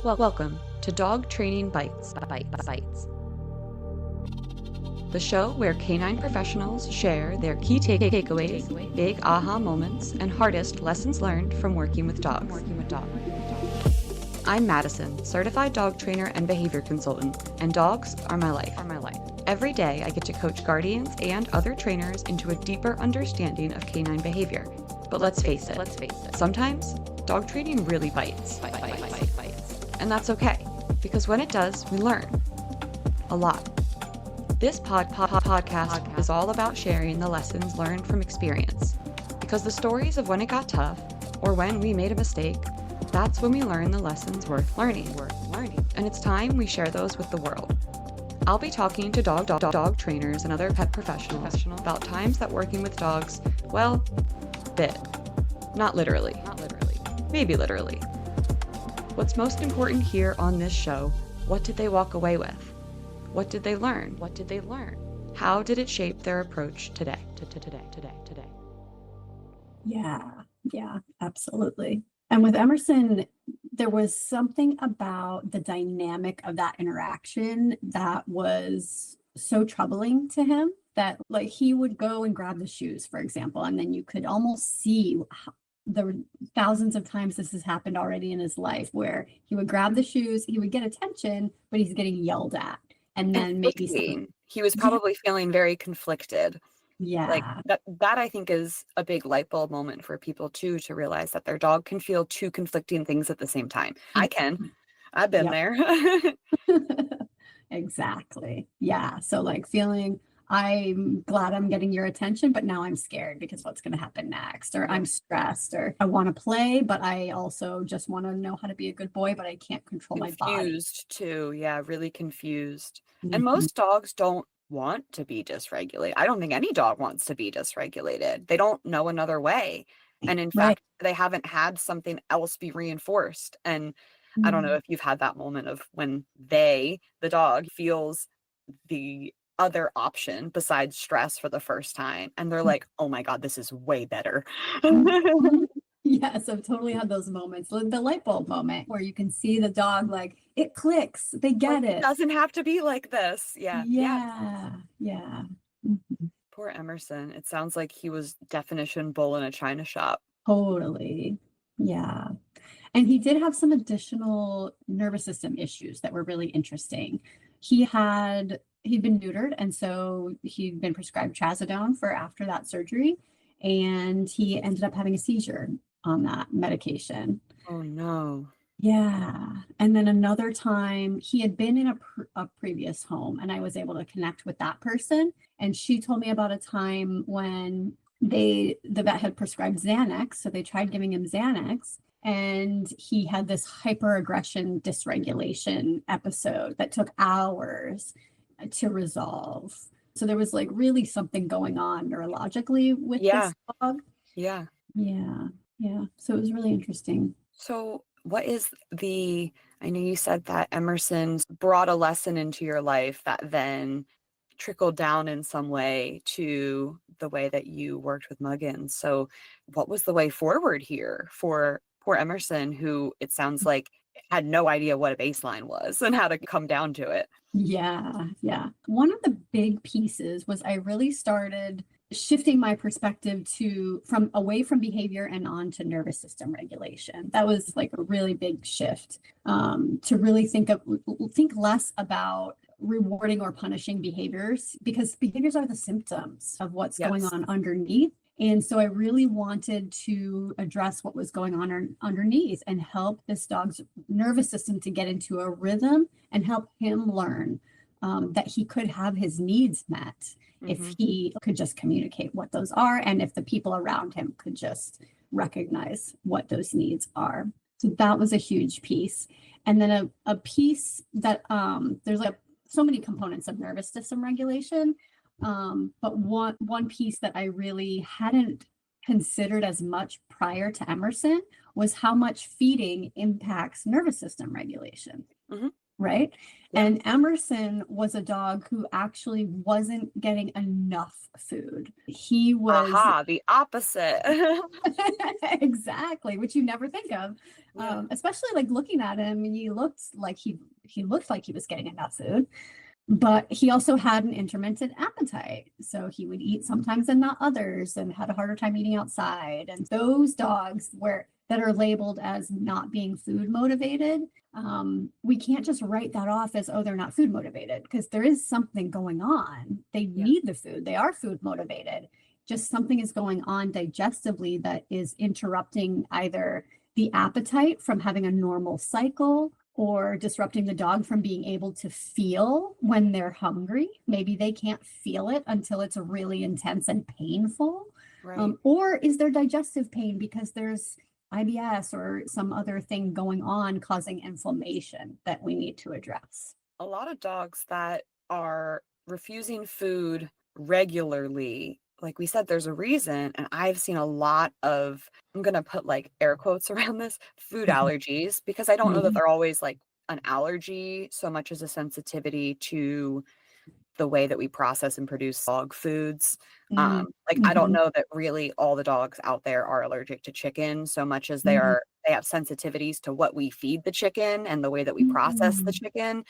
Welcome to Dog Training Bytes, the show where canine professionals share their key takeaways, big aha moments, and hardest lessons learned from working with dogs. I'm Mattison, certified dog trainer and behavior consultant, and dogs are my life. Every day I get to coach guardians and other trainers into a deeper understanding of canine behavior. But let's face it, sometimes dog training really bites. And that's okay, because when it does, we learn a lot. This podcast is all about sharing the lessons learned from experience, because the stories of when it got tough or when we made a mistake, that's when we learn the lessons worth learning. And it's time we share those with the world. I'll be talking to dog trainers and other pet professionals about times that working with dogs, well, bit. Not literally. Maybe literally. What's most important here on this show, what did they walk away with? What did they learn? How did it shape their approach today? Yeah, absolutely. And with Emerson, there was something about the dynamic of that interaction that was so troubling to him that, like, he would go and grab the shoes, for example, and then you could almost see the thousands of times this has happened already in his life where he would grab the shoes, he would get attention, but he's getting yelled at. And then maybe he was probably feeling very conflicted. Yeah. Like that I think is a big light bulb moment for people too, to realize that their dog can feel two conflicting things at the same time. I've been there. Exactly. Yeah. So like feeling, I'm glad I'm getting your attention, but now I'm scared because what's going to happen next? Or I'm stressed, or I want to play, but I also just want to know how to be a good boy, but I can't control my body. Confused too. Yeah, really confused. Mhm. And most dogs don't want to be dysregulated. I don't think any dog wants to be dysregulated. They don't know another way. And in Right. fact, they haven't had something else be reinforced. And I don't know if you've had that moment of when the dog, feels the other option besides stress for the first time. And they're like, oh my God, this is way better. Yes, I've totally had those moments. The light bulb moment where you can see the dog, like, it clicks, they get Like, it. it doesn't have to be like this. Yeah. Yeah. Mhm. Poor Emerson. It sounds like he was definition bull in a china shop. Totally. Yeah. And he did have some additional nervous system issues that were really interesting. He'd been neutered, and so he'd been prescribed trazodone for after that surgery, and he ended up having a seizure on that medication. Oh no. Yeah. And then another time he had been in a previous home, and I was able to connect with that person. And she told me about a time when the vet had prescribed Xanax. So they tried giving him Xanax, and he had this hyperaggression dysregulation episode that took hours to resolve. So there was like really something going on neurologically with this dog. Yeah. So it was really interesting. So what is I know you said that Emerson's brought a lesson into your life that then trickled down in some way to the way that you worked with Muggins. So what was the way forward here for poor Emerson, who it sounds like had no idea what a baseline was and how to come down to it? Yeah. One of the big pieces was I really started shifting my perspective from away from behavior and on to nervous system regulation. That was like a really big shift, to really think less about rewarding or punishing behaviors, because behaviors are the symptoms of what's going on underneath. And so I really wanted to address what was going on underneath and help this dog's nervous system to get into a rhythm and help him learn that he could have his needs met if he could just communicate what those are, and if the people around him could just recognize what those needs are. So that was a huge piece. And then a piece that there's like so many components of nervous system regulation. But one piece that I really hadn't considered as much prior to Emerson was how much feeding impacts nervous system regulation. right? Yeah. And Emerson was a dog who actually wasn't getting enough food. He was Aha, the opposite. exactly, which you never think of. Yeah. Especially like looking at him, he looked like he was getting enough food, but he also had an intermittent appetite. So he would eat sometimes and not others, and had a harder time eating outside. And those dogs that are labeled as not being food motivated, we can't just write that off as, oh, they're not food motivated, because there is something going on. They Yeah. need the food. They are food motivated. Just something is going on digestively that is interrupting either the appetite from having a normal cycle, or disrupting the dog from being able to feel when they're hungry. Maybe they can't feel it until it's really intense and painful. Right. Or is there digestive pain because there's IBS or some other thing going on causing inflammation that we need to address? A lot of dogs that are refusing food regularly, like we said, there's a reason. And I've seen a lot of, I'm going to put like air quotes around this, food allergies, because I don't know that they're always like an allergy so much as a sensitivity to the way that we process and produce dog foods. Like I don't know that really all the dogs out there are allergic to chicken so much as they have sensitivities to what we feed the chicken and the way that we process the chicken.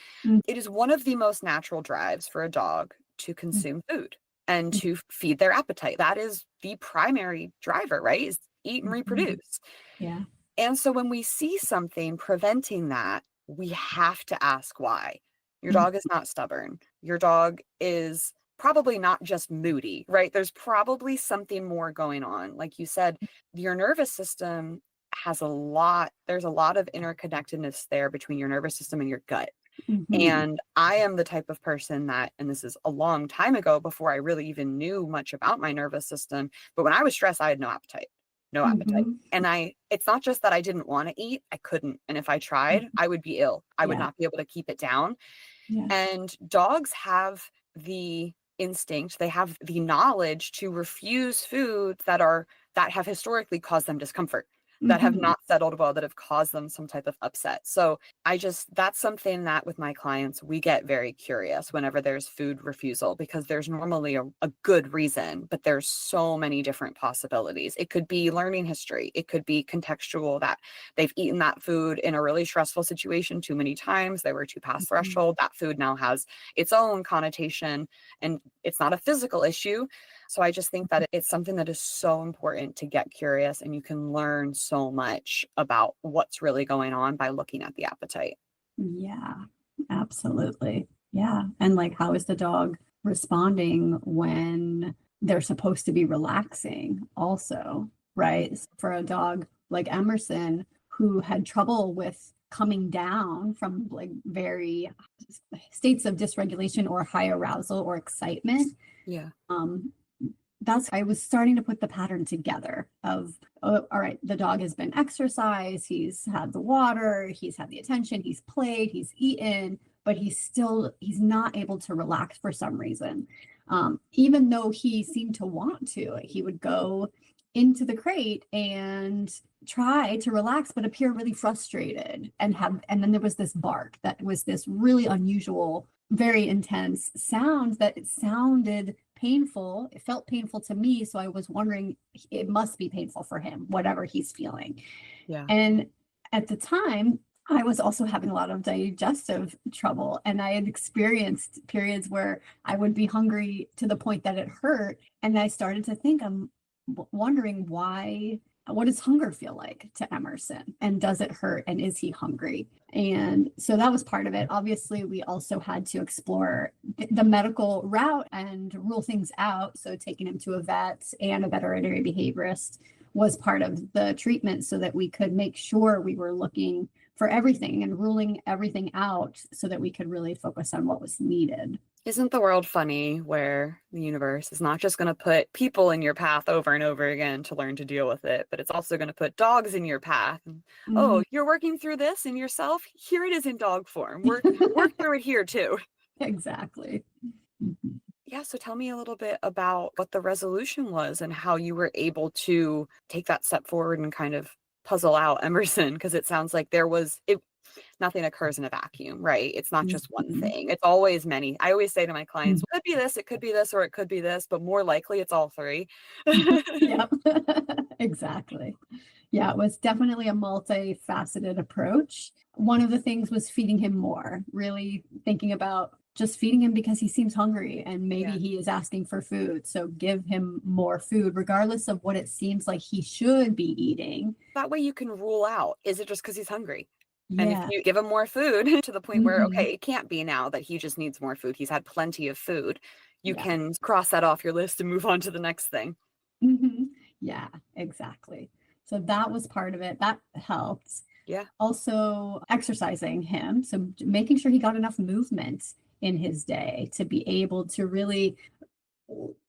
It is one of the most natural drives for a dog to consume food and to feed their appetite. That is the primary driver, right? Is eat and reproduce. Yeah. And so when we see something preventing that, we have to ask why. Your dog is not stubborn. Your dog is probably not just moody, right? There's probably something more going on. Like you said, your nervous system there's a lot of interconnectedness there between your nervous system and your gut. And I am the type of person that, and this is a long time ago before I really even knew much about my nervous system, but when I was stressed, I had no appetite. And it's not just that I didn't want to eat, I couldn't. And if I tried, I would be ill. I would not be able to keep it down. And dogs have the instinct, they have the knowledge to refuse foods that have historically caused them discomfort, that have not settled well, that have caused them some type of upset. So that's something that with my clients, we get very curious whenever there's food refusal, because there's normally a good reason, but there's so many different possibilities. It could be learning history. It could be contextual, that they've eaten that food in a really stressful situation too many times. They were too past threshold. That food now has its own connotation, and it's not a physical issue. So I just think that it's something that is so important to get curious, and you can learn so much about what's really going on by looking at the appetite. Yeah, absolutely. Yeah. And like, how is the dog responding when they're supposed to be relaxing also, right? For a dog like Emerson, who had trouble with coming down from like very states of dysregulation or high arousal or excitement. Yeah. I was starting to put the pattern together of, oh, all right, the dog has been exercised, he's had the water, he's had the attention, he's played, he's eaten, but he's not able to relax for some reason. Even though he seemed to want to, he would go into the crate and try to relax, but appear really frustrated and then there was this bark that was this really unusual, very intense sound that it sounded painful. It felt painful to me. So I was wondering, it must be painful for him, whatever he's feeling. Yeah. And at the time, I was also having a lot of digestive trouble. And I had experienced periods where I would be hungry to the point that it hurt. And I started to think, I'm wondering what does hunger feel like to Emerson? And does it hurt? And is he hungry? And so that was part of it. Obviously, we also had to explore the medical route and rule things out. So taking him to a vet and a veterinary behaviorist was part of the treatment, so that we could make sure we were looking for everything and ruling everything out so that we could really focus on what was needed. Isn't the world funny, where the universe is not just going to put people in your path over and over again to learn to deal with it, but it's also going to put dogs in your path. Oh, you're working through this in yourself? Here it is in dog form. Work through it here too. Exactly. Yeah, so tell me a little bit about what the resolution was and how you were able to take that step forward and kind of puzzle out Emerson, because it sounds like nothing occurs in a vacuum, right? It's not just one Mhm. thing. It's always many. I always say to my clients, it could be this, it could be this, or it could be this, but more likely it's all three. Yep. Exactly. Yeah, it was definitely a multifaceted approach. One of the things was feeding him more, really thinking about just feeding him because he seems hungry and maybe Yeah. he is asking for food. So give him more food, regardless of what it seems like he should be eating. That way you can rule out, is it just because he's hungry? And if Yeah. you give him more food to the point where, Hmm. okay, it can't be now that he just needs more food. He's had plenty of food. You Yeah. can cross that off your list and move on to the next thing. Hmm. Yeah, exactly. So that was part of it. That helped. Yeah. Also exercising him, so making sure he got enough movement in his day to be able to really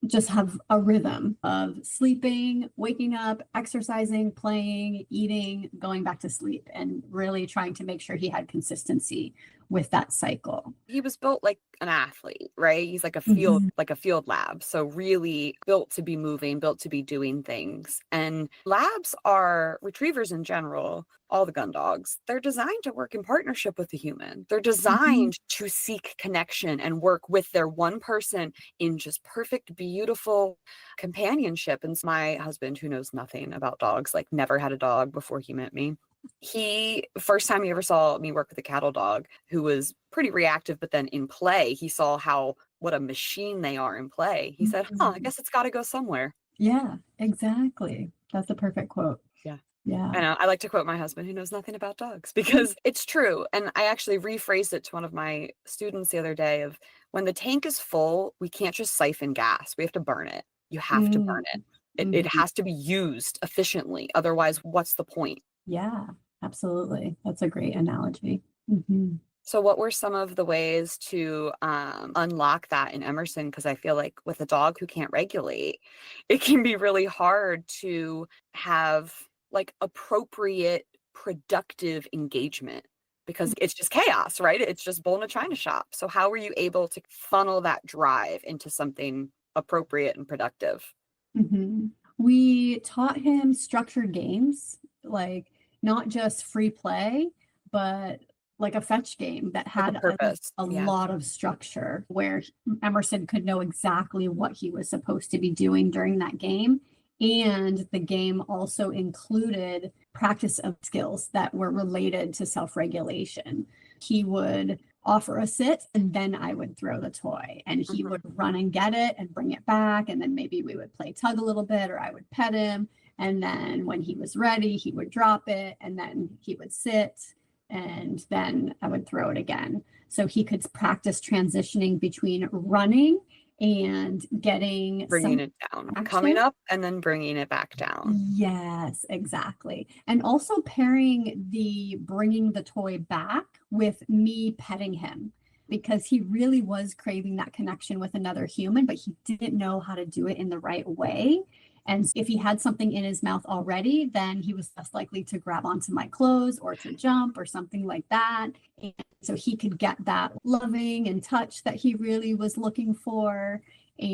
just have a rhythm of sleeping, waking up, exercising, playing, eating, going back to sleep, and really trying to make sure he had consistency with that cycle. He was built like an athlete, right? He's Mhm. like a field lab. So really built to be moving, built to be doing things. And labs are retrievers in general, all the gun dogs. They're designed to work in partnership with the human. They're Mhm. designed to seek connection and work with their one person in just perfect, beautiful companionship. And my husband, who knows nothing about dogs, like never had a dog before he met me, he first time he ever saw me work with a cattle dog who was pretty reactive, but then in play he saw how what a machine they are in play. He said, I Mhm. guess it's got to go somewhere. Yeah, exactly. That's a perfect quote. Yeah. Yeah. I know. I like to quote my husband who knows nothing about dogs because it's true. And I actually rephrased it to one of my students the other day of, when the tank is full, we can't just siphon gas. We have to burn it. You have to Mm. burn it. It Mhm. has to be used efficiently. Otherwise, what's the point? Yeah, absolutely. That's a great analogy. Mhm. So what were some of the ways to unlock that in Emerson? Because I feel like with a dog who can't regulate, it can be really hard to have like appropriate, productive engagement because it's just chaos, right? It's just bull in a china shop. So how were you able to funnel that drive into something appropriate and productive? Mhm. We taught him structured games, like not just free play, but like a fetch game that Like a had purpose. a Yeah. lot of structure where Emerson could know exactly what he was supposed to be doing during that game. And the game also included practice of skills that were related to self regulation. He would offer a sit and then I would throw the toy and he Mhm. would run and get it and bring it back. And then maybe we would play tug a little bit or I would pet him. And then when he was ready, he would drop it and then he would sit and then I would throw it again. So he could practice transitioning between running and getting Bringing some it down, coming action. up and then bringing it back down. Yes, exactly. And also pairing the bringing the toy back with me petting him because he really was craving that connection with another human, but he didn't know how to do it in the right way. And if he had something in his mouth already, then he was less likely to grab onto my clothes or to jump or something like that. And so he could get that loving and touch that he really was looking for.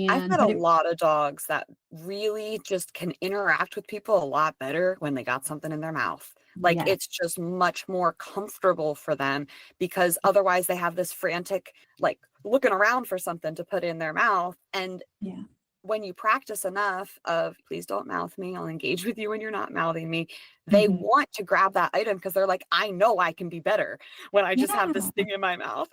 I've And, got a but it, lot of dogs that really just can interact with people a lot better when they got something in their mouth. Like, yeah. it's just much more comfortable for them because otherwise they have this frantic, like, looking around for something to put in their mouth. And Yeah. when you practice enough of, please don't mouth me, I'll engage with you when you're not mouthing me, they Mhm. want to grab that item because they're like, I know I can be better when I just have this Yeah. thing in my mouth.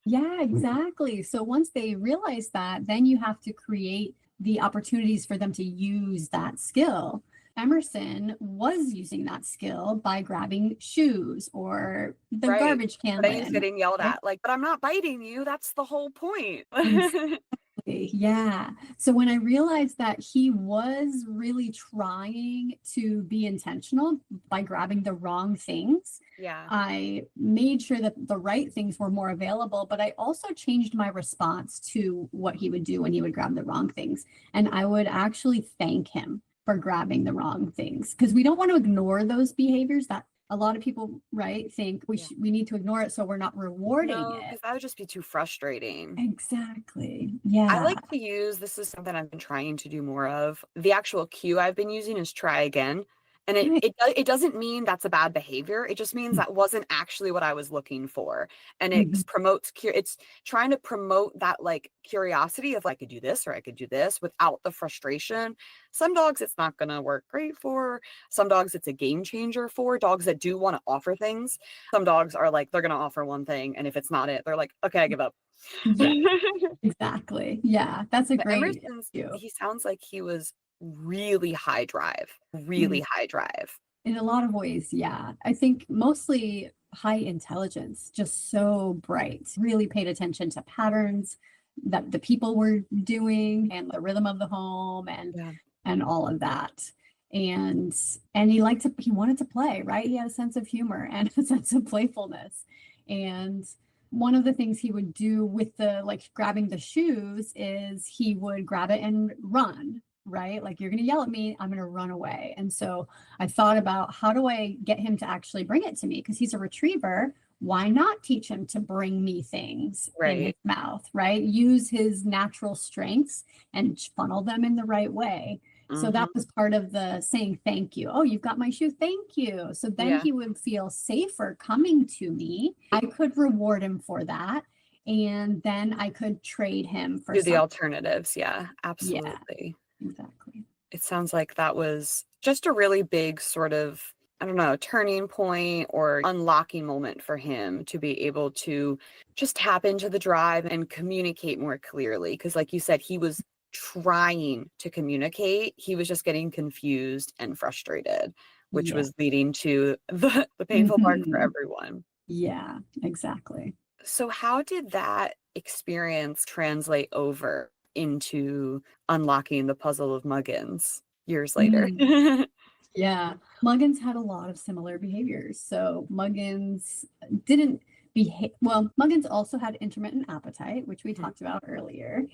Yeah, exactly. So once they realize that, then you have to create the opportunities for them to use that skill. Emerson was using that skill by grabbing shoes or the Right. garbage can But then he's lid. getting yelled Right? at, like, but I'm not biting you. That's the whole point. Yeah. So when I realized that he was really trying to be intentional by grabbing the wrong things, Yeah. I made sure that the right things were more available, but I also changed my response to what he would do when he would grab the wrong things. And I would actually thank him for grabbing the wrong things because we don't want to ignore those behaviors that a lot of people, right, think Yeah. we need to ignore it so we're not rewarding No, it. because that would just be too frustrating. Exactly. I Yeah. like to use, this is something I've been trying to do more of. The actual cue I've been using is try again. And Right. it doesn't mean that's a bad behavior. It just means that wasn't actually what I was looking for. And Mhm. it's trying to promote that like curiosity of like, I could do this or I could do this without the frustration. Some dogs it's not going to work great for. Some dogs it's a game changer for. Dogs that do want to offer things. Some dogs are like, they're going to offer one thing. And if it's not it, they're like, okay, I give up. Yeah, exactly. Yeah, that's a But great Emerson's, view. he sounds like he was really high drive, Mm. really high drive. In a lot of ways, yeah. I think mostly high intelligence, just so bright, really paid attention to patterns that the people were doing and the rhythm of the home Yeah. and all of that. And and he wanted to play, right? He had a sense of humor and a sense of playfulness. And one of the things he would do with the like grabbing the shoes is he would grab it and run, right? Like, you're going to yell at me, I'm going to run away. And so I thought about, how do I get him to actually bring it to me? Because he's a retriever. Why not teach him to bring me things in his Right. mouth, right? Use his natural strengths and funnel them in the right way. So that Mhm. was part of the saying thank you. Oh, you've got my shoe. Thank you. So then Yeah. he would feel safer coming to me. I could reward him for that. And then I could trade him for Do the something. alternatives. Yeah, Yeah, absolutely. exactly. It sounds like that was just a really big sort of, I don't know, turning point or unlocking moment for him to be able to just tap into the drive and communicate more clearly. Because, like you said, he was trying to communicate, he was just getting confused and frustrated, which Yeah. was leading to the painful part for Mhm. everyone. Yeah, exactly. So, how did that experience translate over into unlocking the puzzle of Muggins years later? Mm. Yeah, Muggins had a lot of similar behaviors. So Muggins didn't behave well. Muggins also had intermittent appetite, which we Mhm. talked about earlier.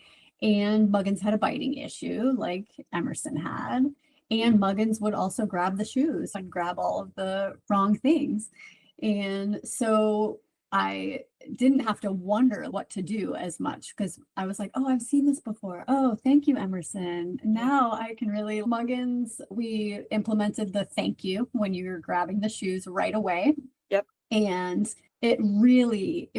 And Muggins had a biting issue, like Emerson had. And Muggins would also grab the shoes and grab all of the wrong things. And so I didn't have to wonder what to do as much because I was like, oh, I've seen this before. Oh, thank you, Emerson. Yeah. Now I can really Muggins. We implemented the thank you when you're grabbing the shoes right away. Yep. And it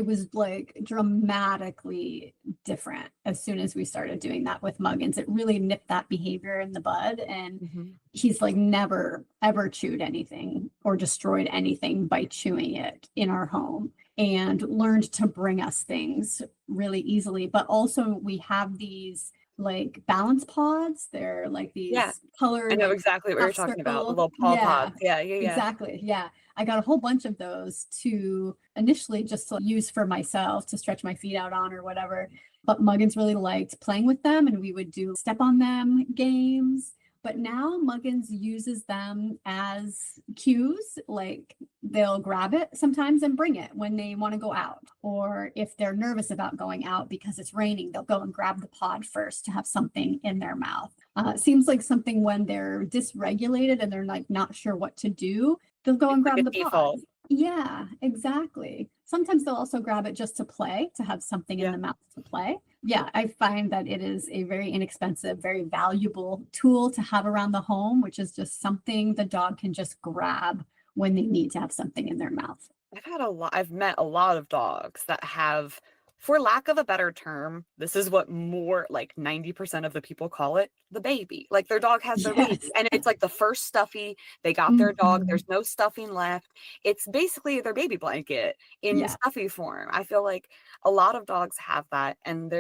was like dramatically different as soon as we started doing that with Muggins. It really nipped that behavior in the bud. And Mhm. he's like never ever chewed anything or destroyed anything by chewing it in our home and learned to bring us things really easily. But also we have these like balance pods. They're like Yeah. these I colored know like exactly what you're half talking about, the circle. little paw Yeah, pods. Yeah, yeah, yeah. exactly. Yeah. I got a whole bunch of those to initially just to use for myself to stretch my feet out on or whatever. But Muggins really liked playing with them and we would do step on them games. But now Muggins uses them as cues, like they'll grab it sometimes and bring it when they want to go out. Or if they're nervous about going out because it's raining, they'll go and grab the pod first to have something in their mouth. It seems like something when they're dysregulated and they're like not sure what to do, they'll go It's and like grab a the pod. default. Yeah, exactly. Sometimes they'll also grab it just to play, to have something in Yeah. the mouth to play. Yeah, I find that it is a very inexpensive, very valuable tool to have around the home, which is just something the dog can just grab when they need to have something in their mouth. I've met a lot of dogs that have, for lack of a better term, this is what more like 90% of the people call it, the baby. Like their dog has their baby. Yes. And it's like the first stuffy, they got their dog, Mhm. there's no stuffing left. It's basically their baby blanket in Yeah. stuffy form. I feel like a lot of dogs have that. And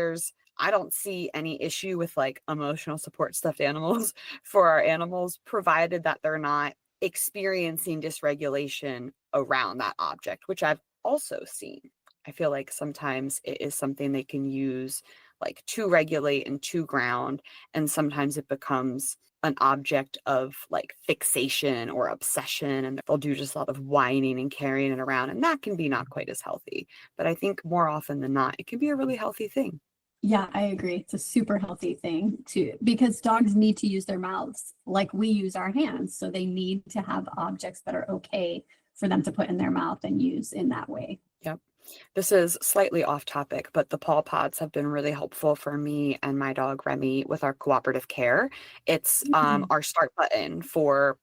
I don't see any issue with like emotional support stuffed animals for our animals, provided that they're not experiencing dysregulation around that object, which I've also seen. I feel like sometimes it is something they can use like to regulate and to ground, and sometimes it becomes an object of like fixation or obsession, and they'll do just a lot of whining and carrying it around, and that can be not quite as healthy. But I think more often than not, it can be a really healthy thing. Yeah, I agree. It's a super healthy thing too, because dogs need to use their mouths like we use our hands. So they need to have objects that are okay for them to put in their mouth and use in that way. Yep. This is slightly off topic, but the paw pods have been really helpful for me and my dog Remy with our cooperative care. It's Mhm. our start button for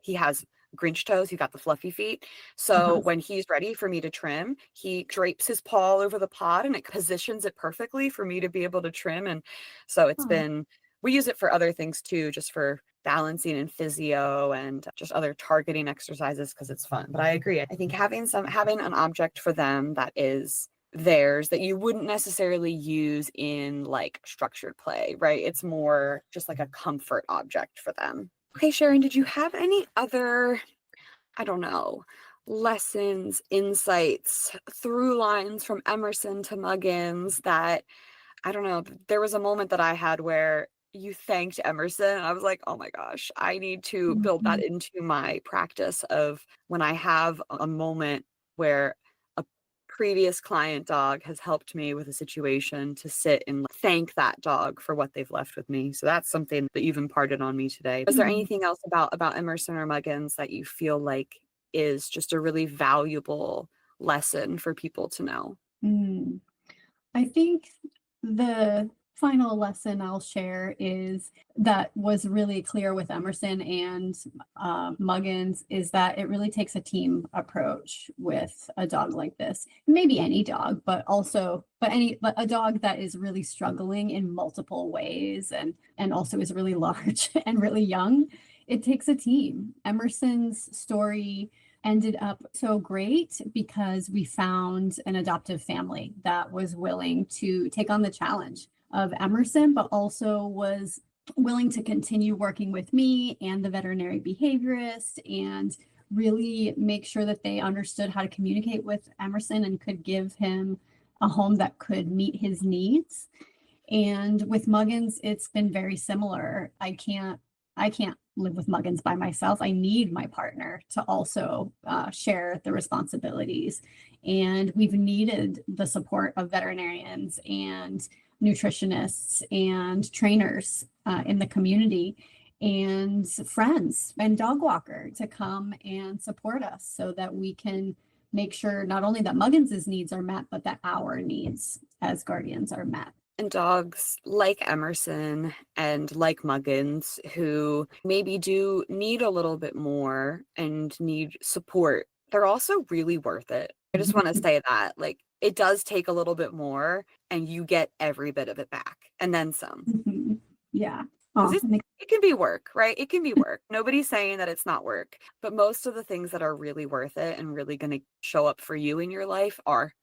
he has Grinch toes. He's got the fluffy feet. So Uh-huh. when he's ready for me to trim, he drapes his paw all over the pod and it positions it perfectly for me to be able to trim. And so Oh. we use it for other things too, just for balancing and physio and just other targeting exercises because it's fun. But I agree. I think having an object for them that is theirs that you wouldn't necessarily use in like structured play, right? It's more just like a comfort object for them. Okay, Sharon, did you have any other, I don't know, lessons, insights, through lines from Emerson to Muggins that, I don't know, there was a moment that I had where you thanked Emerson. I was like, oh my gosh, I need to build that Mhm. into my practice of when I have a moment where a previous client dog has helped me with a situation to sit and thank that dog for what they've left with me. So that's something that you've imparted on me today. Is there Mm. anything else about Emerson or Muggins that you feel like is just a really valuable lesson for people to know? Mm. I think the final lesson I'll share is that was really clear with Emerson and Muggins is that it really takes a team approach with a dog like this. Maybe any dog, but a dog that is really struggling in multiple ways and also is really large and really young. It takes a team. Emerson's story ended up so great because we found an adoptive family that was willing to take on the challenge of Emerson, but also was willing to continue working with me and the veterinary behaviorist and really make sure that they understood how to communicate with Emerson and could give him a home that could meet his needs. And with Muggins, it's been very similar. I can't live with Muggins by myself. I need my partner to also share the responsibilities. And we've needed the support of veterinarians and nutritionists and trainers in the community and friends and dog walker to come and support us so that we can make sure not only that Muggins's needs are met, but that our needs as guardians are met. And dogs like Emerson and like Muggins, who maybe do need a little bit more and need support, they're also really worth it. I just want to say that, like, it does take a little bit more and you get every bit of it back and then some. Mhm. Yeah. Because Oh, it can be work, right? It can be work. Nobody's saying that it's not work, but most of the things that are really worth it and really going to show up for you in your life are.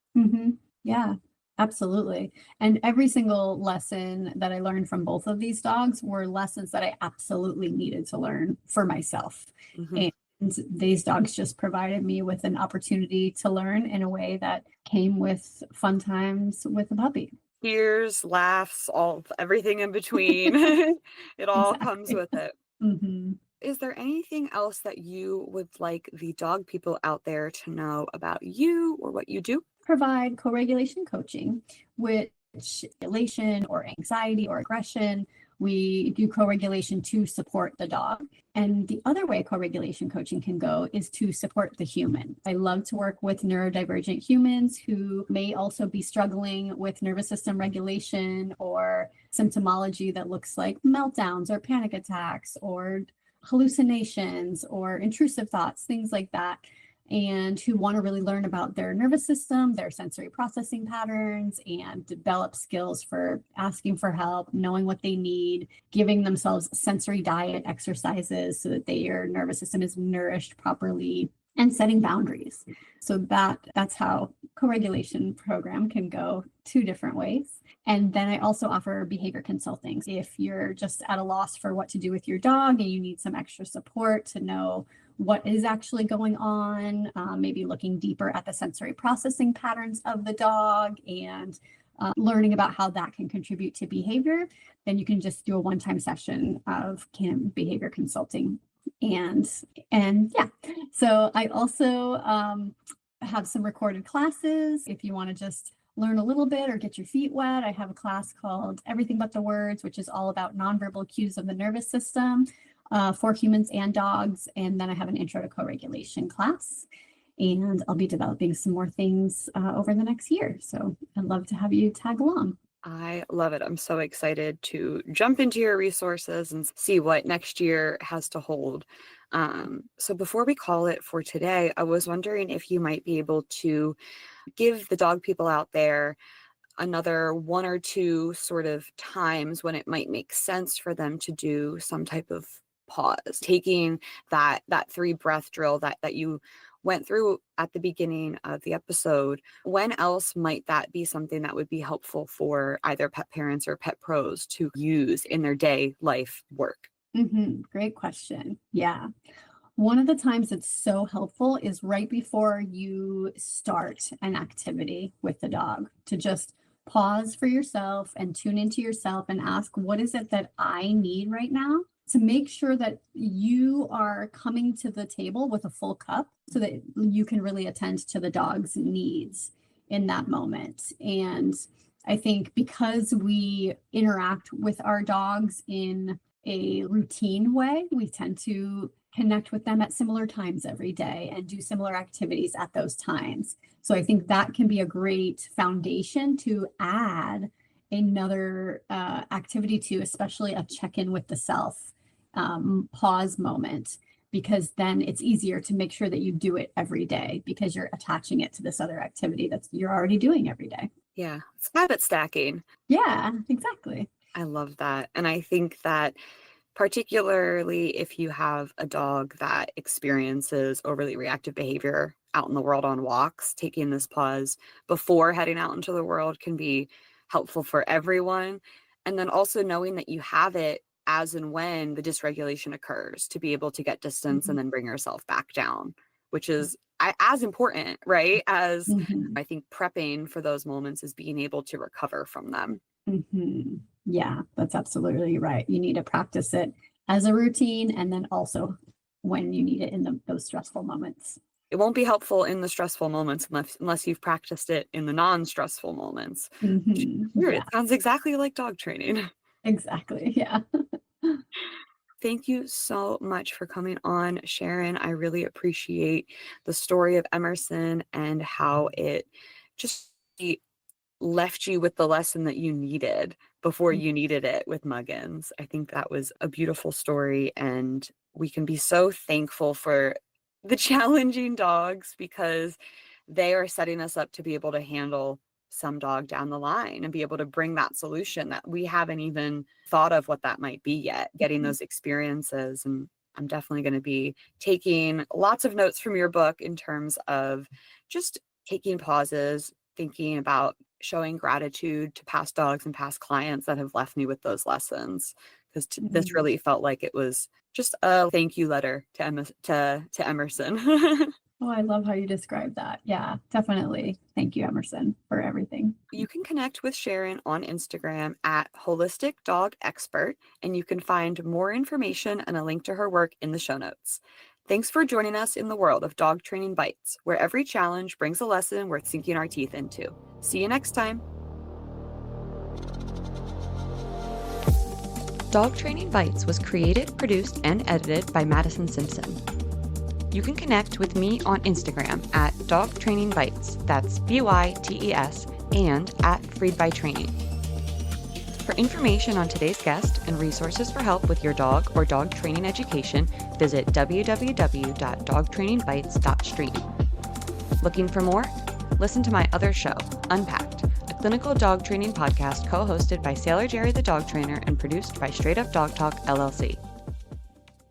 Yeah, absolutely. And every single lesson that I learned from both of these dogs were lessons that I absolutely needed to learn for myself. Mhm. And these dogs just provided me with an opportunity to learn in a way that came with fun times with a puppy. Tears, laughs, everything in between. It all comes Exactly. with it. hmm Is there anything else that you would like the dog people out there to know about you or what you do? Provide co-regulation coaching, which elation or anxiety or aggression. We do co-regulation to support the dog. And the other way co-regulation coaching can go is to support the human. I love to work with neurodivergent humans who may also be struggling with nervous system regulation or symptomology that looks like meltdowns or panic attacks or hallucinations or intrusive thoughts, things like that, and who want to really learn about their nervous system, their sensory processing patterns, and develop skills for asking for help, knowing what they need, giving themselves sensory diet exercises so that their nervous system is nourished properly, and setting boundaries. So that's how co-regulation program can go two different ways. And then I also offer behavior consulting. If you're just at a loss for what to do with your dog and you need some extra support to know what is actually going on, maybe looking deeper at the sensory processing patterns of the dog and learning about how that can contribute to behavior, then you can just do a one-time session of behavior consulting. And yeah, so I also have some recorded classes. If you want to just learn a little bit or get your feet wet, I have a class called Everything But the Words, which is all about nonverbal cues of the nervous system for humans and dogs. And then I have an intro to co-regulation class. And I'll be developing some more things over the next year. So I'd love to have you tag along. I love it. I'm so excited to jump into your resources and see what next year has to hold. So before we call it for today, I was wondering if you might be able to give the dog people out there another one or two sort of times when it might make sense for them to do some type of pause, taking that 3 breath drill that you went through at the beginning of the episode. When else might that be something that would be helpful for either pet parents or pet pros to use in their day life work? Great question. Yeah. One of the times it's so helpful is right before you start an activity with the dog, to just pause for yourself and tune into yourself and ask, what is it that I need right now? To make sure that you are coming to the table with a full cup so that you can really attend to the dog's needs in that moment. And I think because we interact with our dogs in a routine way, we tend to connect with them at similar times every day and do similar activities at those times. So I think that can be a great foundation to add another activity to, especially a check-in with the self pause moment, because then it's easier to make sure that you do it every day because you're attaching it to this other activity that you're already doing every day. Yeah, it's habit stacking. Yeah, exactly. I love that. And I think that particularly if you have a dog that experiences overly reactive behavior out in the world on walks, taking this pause before heading out into the world can be helpful for everyone. And then also knowing that you have it as and when the dysregulation occurs, to be able to get distance and then bring yourself back down, which is as important, right? As I think prepping for those moments is being able to recover from them. Yeah, that's absolutely right. You need to practice it as a routine, and then also when you need it in those stressful moments. It won't be helpful in the stressful moments unless you've practiced it in the non-stressful moments. It sounds exactly like dog training. Exactly. Yeah. Thank you so much for coming on, Sharon. I really appreciate the story of Emerson and how it just left you with the lesson that you needed before you needed it with Muggins. I think that was a beautiful story, and we can be so thankful for the challenging dogs because they are setting us up to be able to handle some dog down the line and be able to bring that solution that we haven't even thought of what that might be yet, getting those experiences. And I'm definitely going to be taking lots of notes from your book in terms of just taking pauses, thinking about showing gratitude to past dogs and past clients that have left me with those lessons. Because this really felt like it was just a thank you letter to Emerson. Oh, I love how you describe that. Yeah, definitely. Thank you, Emerson, for everything. You can connect with Sharon on Instagram at Holistic Dog Expert, and you can find more information and a link to her work in the show notes. Thanks for joining us in the world of Dog Training Bytes, where every challenge brings a lesson worth sinking our teeth into. See you next time. Dog Training Bytes was created, produced, and edited by Mattison Simpson. You can connect with me on Instagram at Dog Training Bytes, that's BYTES, and at Freed by Training. For information on today's guest and resources for help with your dog or dog training education, visit www.dogtrainingbytes.stream. Looking for more? Listen to my other show, Unpacked, a clinical dog training podcast co-hosted by Sailor Jerry the Dog Trainer and produced by Straight Up Dog Talk, LLC.